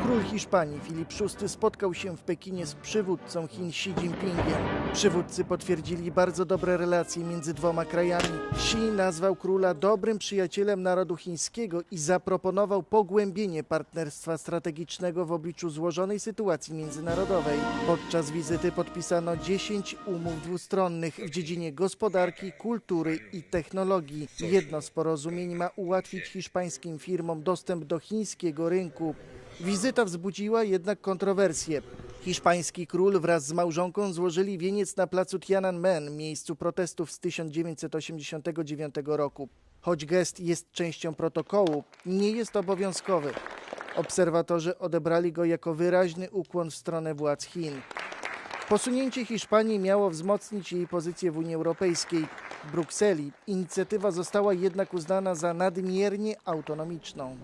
Król Hiszpanii Filip VI spotkał się w Pekinie z przywódcą Chin Xi Jinpingiem. Przywódcy potwierdzili bardzo dobre relacje między dwoma krajami. Xi nazwał króla dobrym przyjacielem narodu chińskiego i zaproponował pogłębienie partnerstwa strategicznego w obliczu złożonej sytuacji międzynarodowej. Podczas wizyty podpisano 10 umów dwustronnych w dziedzinie gospodarki, kultury i technologii. Jedno z porozumień ma ułatwić hiszpańskim firmom dostęp do chińskiego rynku. Wizyta wzbudziła jednak kontrowersje. Hiszpański król wraz z małżonką złożyli wieniec na placu Tiananmen, miejscu protestów z 1989 roku. Choć gest jest częścią protokołu, nie jest obowiązkowy. Obserwatorzy odebrali go jako wyraźny ukłon w stronę władz Chin. Posunięcie Hiszpanii miało wzmocnić jej pozycję w Unii Europejskiej. W Brukseli inicjatywa została jednak uznana za nadmiernie autonomiczną.